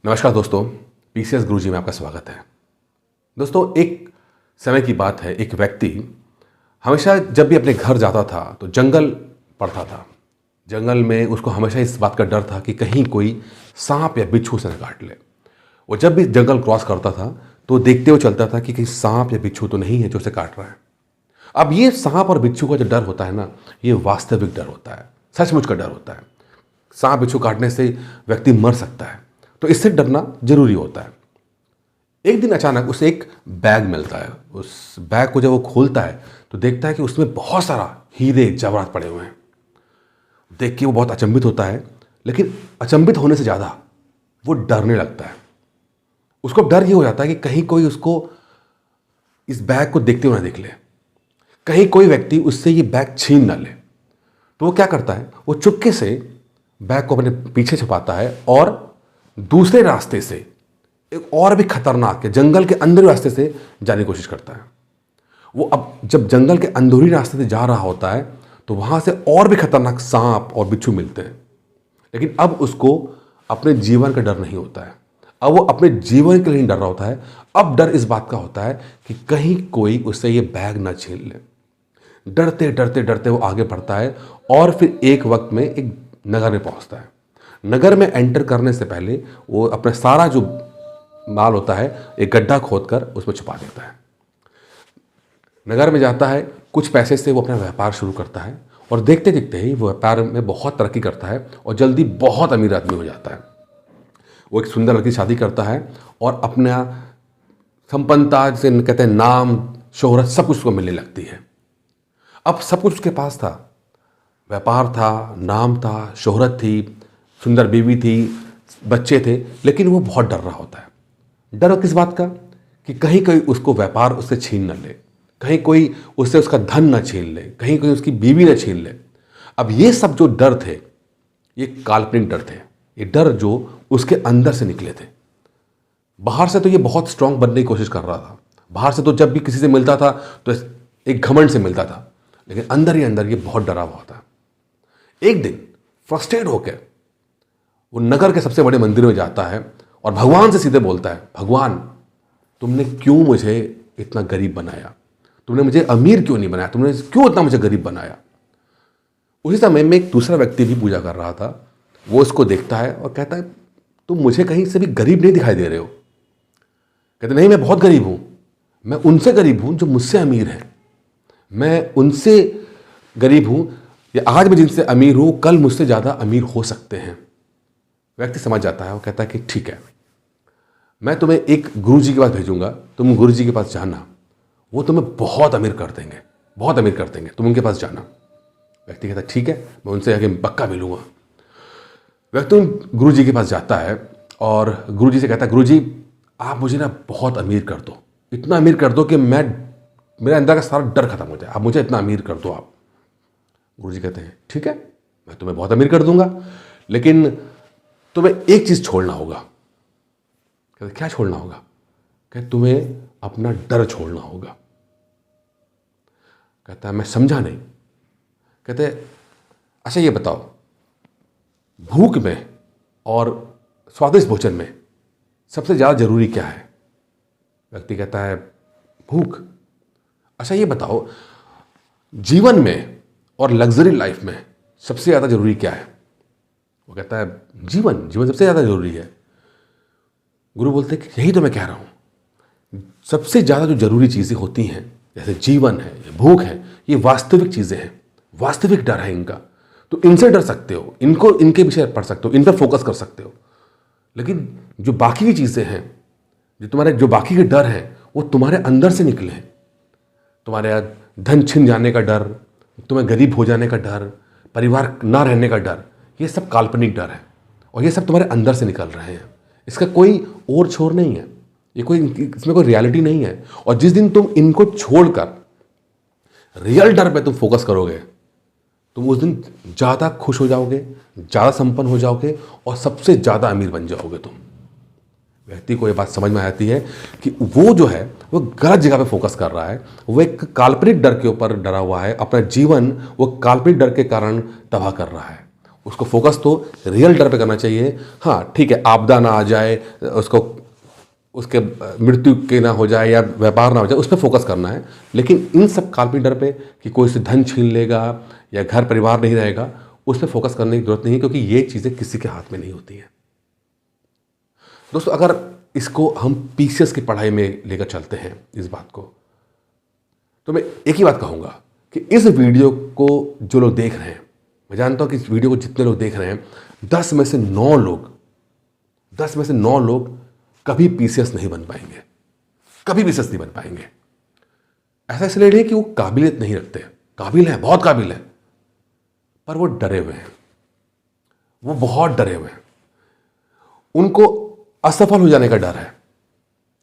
नमस्कार दोस्तों, पीसीएस गुरुजी में आपका स्वागत है। दोस्तों, एक समय की बात है, एक व्यक्ति हमेशा जब भी अपने घर जाता था तो जंगल पड़ता था। जंगल में उसको हमेशा इस बात का डर था कि कहीं कोई सांप या बिच्छू से न काट ले। वो जब भी जंगल क्रॉस करता था तो देखते हुए चलता था कि कहीं सांप या बिच्छू तो नहीं है जो उसे काट रहा है। अब ये सांप और बिच्छू का जो डर होता है ना, ये वास्तविक डर होता है, सचमुच का डर होता है। सांप बिच्छू काटने से व्यक्ति मर सकता है, तो इससे डरना जरूरी होता है। एक दिन अचानक उसे एक बैग मिलता है। उस बैग को जब वो खोलता है तो देखता है कि उसमें बहुत सारा हीरे जवाहरात पड़े हुए हैं। देख के वो बहुत अचंभित होता है, लेकिन अचंभित होने से ज़्यादा वो डरने लगता है। उसको डर ये हो जाता है कि कहीं कोई उसको इस बैग को देखते हुए ना देख ले, कहीं कोई व्यक्ति उससे ये बैग छीन ना ले। तो वो क्या करता है, वो चुपके से बैग को अपने पीछे छुपाता है और दूसरे रास्ते से, एक और भी खतरनाक है, जंगल के अंदर रास्ते से जाने की कोशिश करता है। वो अब जब जंगल के अंदरूनी रास्ते से जा रहा होता है तो वहां से और भी खतरनाक सांप और बिच्छू मिलते हैं। लेकिन अब उसको अपने जीवन का डर नहीं होता है। अब वो अपने जीवन के लिए नहीं डर रहा होता है। अब डर इस बात का होता है कि कहीं कोई उससे ये बैग ना छीन ले। डरते डरते डरते वो आगे बढ़ता है और फिर एक वक्त में एक नगर में पहुंचता है। नगर में एंटर करने से पहले वो अपना सारा जो माल होता है एक गड्ढा खोदकर उसमें छुपा देता है। नगर में जाता है, कुछ पैसे से वो अपना व्यापार शुरू करता है और देखते देखते ही वो व्यापार में बहुत तरक्की करता है और जल्दी बहुत अमीर आदमी हो जाता है। वो एक सुंदर लड़की शादी करता है और अपना संपन्नता से कहते हैं नाम शोहरत सब कुछ उसको मिलने लगती है। अब सब कुछ उसके पास था, व्यापार था, नाम था, शोहरत थी, सुंदर बीवी थी, बच्चे थे, लेकिन वो बहुत डर रहा होता है। डर किस बात का कि कहीं कोई उसको व्यापार उससे छीन न ले, कहीं कोई उससे उसका धन न छीन ले, कहीं कोई उसकी बीवी न छीन ले। अब ये सब जो डर थे ये काल्पनिक डर थे। ये डर जो उसके अंदर से निकले थे। बाहर से तो ये बहुत स्ट्रांग बनने की कोशिश कर रहा था। बाहर से तो जब भी किसी से मिलता था तो एक घमंड से मिलता था, लेकिन अंदर ही अंदर ये बहुत डरा हुआ था। एक दिन फ्रस्ट्रेट होकर वो नगर के सबसे बड़े मंदिर में जाता है और भगवान से सीधे बोलता है, भगवान तुमने क्यों मुझे इतना गरीब बनाया, तुमने मुझे अमीर क्यों नहीं बनाया, तुमने क्यों इतना मुझे गरीब बनाया। उसी समय में एक दूसरा व्यक्ति भी पूजा कर रहा था। वो उसको देखता है और कहता है, तुम मुझे कहीं से भी गरीब नहीं दिखाई दे रहे हो। कहते नहीं, मैं बहुत गरीब हूं, मैं उनसे गरीब हूं जो मुझसे अमीर है, मैं उनसे गरीब हूं, या आज मैं जिनसे अमीर हूं कल मुझसे ज्यादा अमीर हो सकते हैं। व्यक्ति समझ जाता है, वो कहता है कि ठीक है, मैं तुम्हें एक गुरुजी के पास भेजूंगा, तुम गुरुजी के पास जाना, वो तुम्हें बहुत अमीर कर देंगे, बहुत अमीर कर देंगे, तुम उनके पास जाना। व्यक्ति कहता है ठीक है, मैं उनसे आगे पक्का मिलूंगा। व्यक्ति गुरुजी के पास जाता है और गुरुजी से कहता है, गुरुजी आप मुझे ना बहुत अमीर कर दो, इतना अमीर कर दो कि मेरे अंदर का सारा डर खत्म हो जाए, आप मुझे इतना अमीर कर दो आप। गुरुजी कहते हैं ठीक है, मैं तुम्हें बहुत अमीर कर दूंगा, लेकिन तुम्हें एक चीज छोड़ना होगा। कहते क्या छोड़ना होगा? कहते तुम्हें अपना डर छोड़ना होगा। कहता है मैं समझा नहीं। कहते अच्छा ये बताओ, भूख में और स्वादिष्ट भोजन में सबसे ज्यादा जरूरी क्या है? व्यक्ति कहता है भूख। अच्छा ये बताओ, जीवन में और लग्जरी लाइफ में सबसे ज्यादा जरूरी क्या है? वो कहता है जीवन, जीवन सबसे ज्यादा जरूरी है। गुरु बोलते हैं कि यही तो मैं कह रहा हूं, सबसे ज्यादा जो जरूरी चीजें होती हैं जैसे जीवन है, ये भूख है, ये वास्तविक चीजें हैं, वास्तविक डर है इनका। तो इनसे डर सकते हो, इनको इनके विषय पढ़ सकते हो, इन पर फोकस कर सकते हो। लेकिन जो बाकी की चीजें हैं, जो बाकी के डर हैं, वो तुम्हारे अंदर से निकले हैं। तुम्हारे धन छिन जाने का डर, तुम्हें गरीब हो जाने का डर, परिवार ना रहने का डर, ये सब काल्पनिक डर है और ये सब तुम्हारे अंदर से निकल रहे हैं। इसका कोई और छोर नहीं है, इसमें कोई रियलिटी नहीं है। और जिस दिन तुम इनको छोड़कर रियल डर पे तुम फोकस करोगे, तुम उस दिन ज्यादा खुश हो जाओगे, ज्यादा संपन्न हो जाओगे और सबसे ज्यादा अमीर बन जाओगे तुम। व्यक्ति को यह बात समझ में आती है कि वो जो है वो गलत जगह पे फोकस कर रहा है। वो एक काल्पनिक डर के ऊपर डरा हुआ है, अपना जीवन वो काल्पनिक डर के कारण तबाह कर रहा है। उसको फोकस तो रियल डर पे करना चाहिए। हाँ ठीक है, आपदा ना आ जाए, उसको उसके मृत्यु के ना हो जाए या व्यापार ना हो जाए, उस पर फोकस करना है। लेकिन इन सब काल्पनिक डर पे कि कोई से धन छीन लेगा या घर परिवार नहीं रहेगा, उस पर फोकस करने की जरूरत नहीं है, क्योंकि ये चीज़ें किसी के हाथ में नहीं होती हैं। दोस्तों, अगर इसको हम पीसीएस की पढ़ाई में लेकर चलते हैं इस बात को, तो मैं एक ही बात कहूँगा कि इस वीडियो को जो लोग देख रहे हैं, मैं जानता हूँ कि इस वीडियो को जितने लोग देख रहे हैं, 10 में से 9 लोग कभी पीसीएस नहीं बन पाएंगे, कभी पीसीएस नहीं बन पाएंगे। ऐसा इसलिए नहीं कि वो काबिलियत नहीं रखते, काबिल हैं, बहुत काबिल हैं, पर वो डरे हुए हैं, वो बहुत डरे हुए हैं। उनको असफल हो जाने का डर है।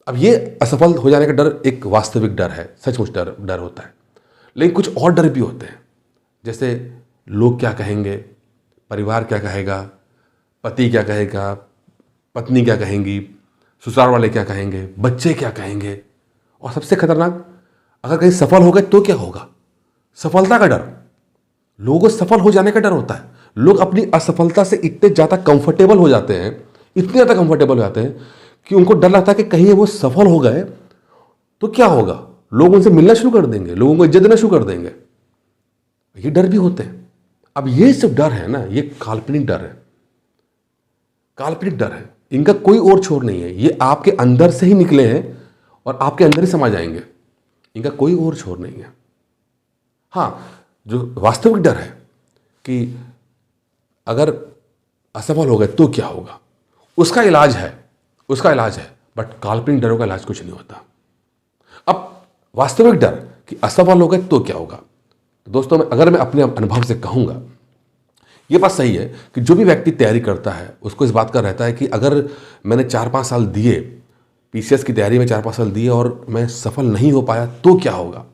अब ये असफल हो जाने का डर एक वास्तविक डर है, सचमुच डर होता है। लेकिन कुछ और डर भी होते हैं, जैसे लोग क्या कहेंगे, परिवार क्या कहेगा, पति क्या कहेगा, पत्नी क्या कहेंगी, ससुराल वाले क्या कहेंगे, बच्चे क्या कहेंगे, और सबसे खतरनाक, अगर कहीं सफल हो गए तो क्या होगा, सफलता का डर। लोगों को सफल हो जाने का डर होता है। लोग अपनी असफलता से इतने ज़्यादा कंफर्टेबल हो जाते हैं, इतने ज़्यादा कंफर्टेबल हो जाते हैं कि उनको डर लगता है कि कहीं वो सफल हो गए तो क्या होगा, लोग उनसे मिलना शुरू कर देंगे, लोगों को इज्जत देना शुरू कर देंगे। ये डर भी होते हैं। अब ये सब डर है ना, ये काल्पनिक डर है, काल्पनिक डर है। इनका कोई और छोर नहीं है, ये आपके अंदर से ही निकले हैं और आपके अंदर ही समा जाएंगे, इनका कोई और छोर नहीं है। हाँ, जो वास्तविक डर है कि अगर असफल हो गए तो क्या होगा, उसका इलाज है, बट काल्पनिक डरों का इलाज कुछ नहीं होता। अब वास्तविक डर कि असफल हो गए तो क्या होगा, तो दोस्तों अगर मैं अपने अनुभव से कहूंगा, ये बात सही है कि जो भी व्यक्ति तैयारी करता है उसको इस बात का रहता है कि अगर मैंने 4-5 साल दिए, पीसीएस की तैयारी में 4-5 साल दिए और मैं सफल नहीं हो पाया तो क्या होगा।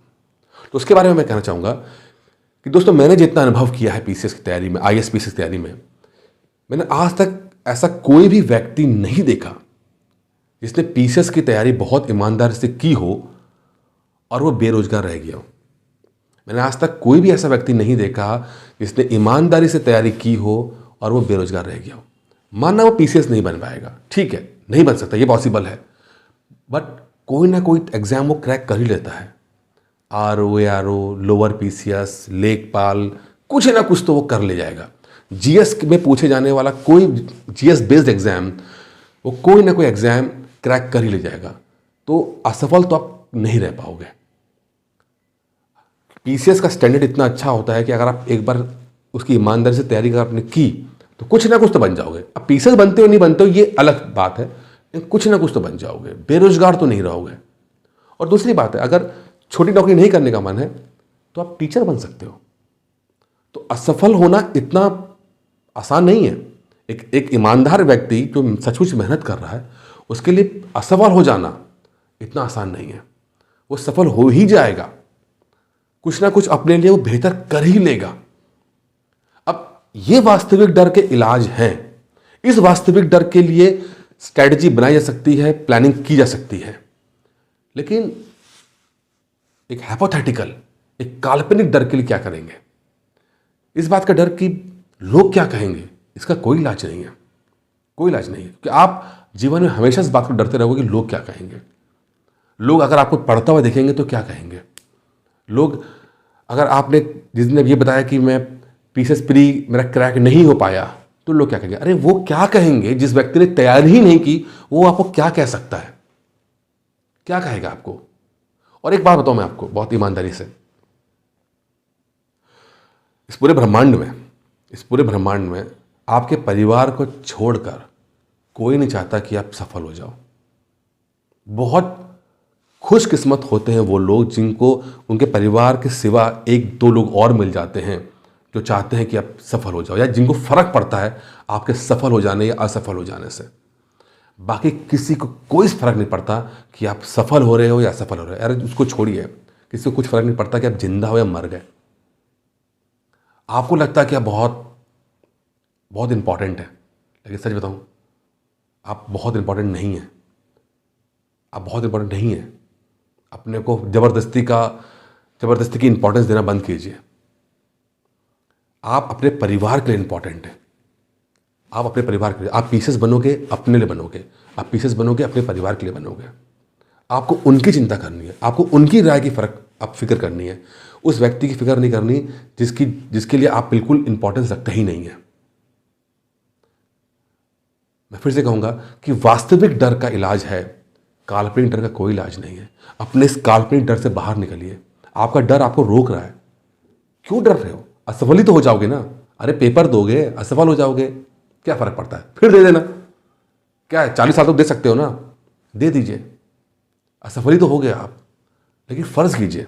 तो उसके बारे में मैं कहना चाहूँगा कि दोस्तों, मैंने जितना अनुभव किया है पीसीएस की तैयारी में, आईएएस पीसीएस की तैयारी में, मैंने आज तक ऐसा कोई भी व्यक्ति नहीं देखा जिसने पीसीएस की तैयारी बहुत ईमानदारी से की हो और वो बेरोजगार रह गया हो। मैंने आज तक कोई भी ऐसा व्यक्ति नहीं देखा जिसने ईमानदारी से तैयारी की हो और वो बेरोजगार रह गया हो। मानना वो पीसीएस नहीं बन पाएगा, ठीक है, नहीं बन सकता, ये पॉसिबल है, बट कोई ना कोई एग्जाम वो क्रैक कर ही लेता है। आरओ, लोअर पीसीएस, लेखपाल, कुछ ना कुछ तो वो कर ले जाएगा। जीएस में पूछे जाने वाला कोई जीएस बेस्ड एग्जाम, वो कोई ना कोई एग्जाम क्रैक कर ही ले जाएगा। तो असफल तो आप नहीं रह पाओगे। पीसीएस का स्टैंडर्ड इतना अच्छा होता है कि अगर आप एक बार उसकी ईमानदारी से तैयारी अगर आपने की तो कुछ ना कुछ तो बन जाओगे। अब पीसीएस बनते हो नहीं बनते हो ये अलग बात है, लेकिन कुछ ना कुछ तो बन जाओगे, बेरोजगार तो नहीं रहोगे। और दूसरी बात है, अगर छोटी नौकरी नहीं करने का मन है तो आप टीचर बन सकते हो। तो असफल होना इतना आसान नहीं है। एक ईमानदार व्यक्ति जो सचमुच मेहनत कर रहा है, उसके लिए असफल हो जाना इतना आसान नहीं है। वो सफल हो ही जाएगा, कुछ ना कुछ अपने लिए वो बेहतर कर ही लेगा। अब ये वास्तविक डर के इलाज हैं। इस वास्तविक डर के लिए स्ट्रेटजी बनाई जा सकती है, प्लानिंग की जा सकती है, लेकिन एक हाइपोथेटिकल, एक काल्पनिक डर के लिए क्या करेंगे? इस बात का डर कि लोग क्या कहेंगे, इसका कोई इलाज नहीं है, कोई इलाज नहीं है। कि आप जीवन में हमेशा इस बात को डरते रहोगे कि लोग क्या कहेंगे। लोग अगर आपको पढ़ता हुआ देखेंगे तो क्या कहेंगे। लोग, अगर आपने जिस दिन ये बताया कि मैं पीसीएस प्री मेरा क्रैक नहीं हो पाया, तो लोग क्या कहेंगे। अरे वो क्या कहेंगे, जिस व्यक्ति ने तैयारी ही नहीं की वो आपको क्या कह सकता है, क्या कहेगा आपको। और एक बात बताऊं मैं आपको बहुत ईमानदारी से, इस पूरे ब्रह्मांड में आपके परिवार को छोड़कर कोई नहीं चाहता कि आप सफल हो जाओ। बहुत खुशकिस्मत होते हैं वो लोग जिनको उनके परिवार के सिवा 1-2 लोग और मिल जाते हैं जो चाहते हैं कि आप सफल हो जाओ, या जिनको फर्क पड़ता है आपके सफल हो जाने या असफल हो जाने से। बाकी किसी को कोई फर्क नहीं पड़ता कि आप सफल हो रहे हो या असफल हो रहे हो। अरे उसको छोड़िए, किसी को कुछ फर्क नहीं पड़ता कि आप जिंदा हो या मर गए। आपको लगता है कि आप बहुत बहुत इंपॉर्टेंट है, लेकिन सच बताऊं, आप बहुत इंपॉर्टेंट नहीं है। आप बहुत इंपॉर्टेंट नहीं है। अपने को जबरदस्ती की इंपॉर्टेंस देना बंद कीजिए। आप अपने परिवार के लिए इंपॉर्टेंट है, आप अपने परिवार के लिए, आप पीसेस बनोगे अपने लिए बनोगे, आप पीसेस बनोगे अपने परिवार के लिए बनोगे। आपको उनकी चिंता करनी है, आपको उनकी राय की आप फिक्र करनी है, उस व्यक्ति की फिक्र नहीं करनी जिसके लिए आप बिल्कुल इंपॉर्टेंस रखते ही नहीं है। मैं फिर से कहूंगा कि वास्तविक डर का इलाज है, काल्पनिक डर का कोई इलाज नहीं है। अपने इस काल्पनिक डर से बाहर निकलिए। आपका डर आपको रोक रहा है, क्यों डर रहे हो? असफल ही तो हो जाओगे ना। अरे पेपर दोगे, असफल हो जाओगे, क्या फर्क पड़ता है, फिर दे देना। क्या है, 40 साल तक दे सकते हो ना, दे दीजिए। असफल ही तो हो गए आप, लेकिन फर्ज कीजिए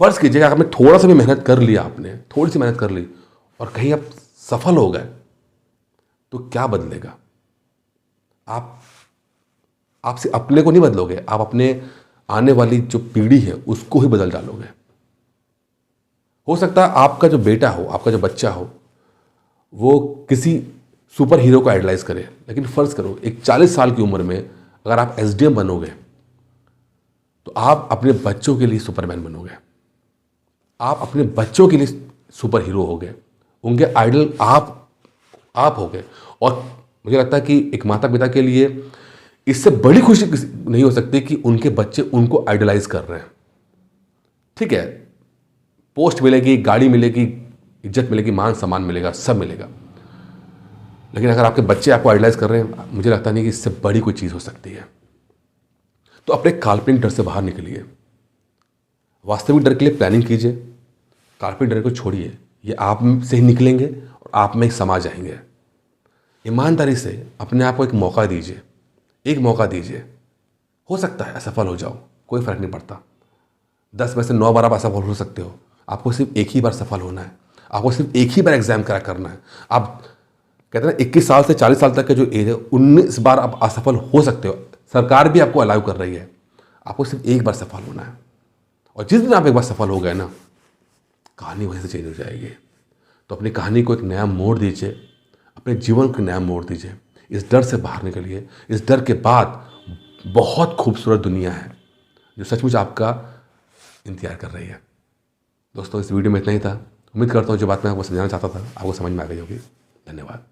कि अगर आपने थोड़ा सा भी मेहनत कर लिया, आपने थोड़ी सी मेहनत कर ली और कहीं आप सफल हो गए तो क्या बदलेगा? आपसे अपने को नहीं बदलोगे, आप अपने आने वाली जो पीढ़ी है उसको ही बदल डालोगे। हो सकता है आपका जो बेटा हो, आपका जो बच्चा हो, वो किसी सुपर हीरो को आइडलाइज करे, लेकिन फर्ज करो एक 40 साल की उम्र में अगर आप एसडीएम बनोगे तो आप अपने बच्चों के लिए सुपरमैन बनोगे, आप अपने बच्चों के लिए सुपर हीरो हो गए, उनके आइडल आप हो गए। और मुझे लगता है कि एक माता पिता के लिए इससे बड़ी खुशी नहीं हो सकती कि उनके बच्चे उनको आइडलाइज कर रहे हैं। ठीक है, पोस्ट मिलेगी, गाड़ी मिलेगी, इज्जत मिलेगी, मान सम्मान मिलेगा, सब मिलेगा, लेकिन अगर आपके बच्चे आपको आइडलाइज कर रहे हैं, मुझे लगता नहीं कि इससे बड़ी कोई चीज़ हो सकती है। तो अपने काल्पनिक डर से बाहर निकलिए, वास्तविक डर के लिए प्लानिंग कीजिए, काल्पनिक डर को छोड़िए। ये आप से ही निकलेंगे और आप में समा जाएंगे। ईमानदारी से अपने आप को एक मौका दीजिए, एक मौका दीजिए। हो सकता है असफल हो जाओ, कोई फर्क नहीं पड़ता। 10 में से 9 बार आप असफल हो सकते हो, आपको सिर्फ एक ही बार सफल होना है, आपको सिर्फ एक ही बार एग्जाम क्रैक करना है। आप कहते हैं 21 साल से 40 साल तक का जो एज है, 19 बार आप असफल हो सकते हो। सरकार भी आपको अलाउ कर रही है, आपको सिर्फ एक बार सफल होना है। और जिस दिन आप एक बार सफल हो गए ना, कहानी वहीं से चेंज हो जाएगी। तो अपनी कहानी को एक नया मोड़ दीजिए, अपने जीवन को नया मोड़ दीजिए। इस डर से बाहर निकलिए। इस डर के बाद बहुत खूबसूरत दुनिया है जो सचमुच आपका इंतजार कर रही है। दोस्तों, इस वीडियो में इतना ही था। उम्मीद करता हूँ जो बात मैं आपको समझाना चाहता था आपको समझ में आ गई होगी। धन्यवाद।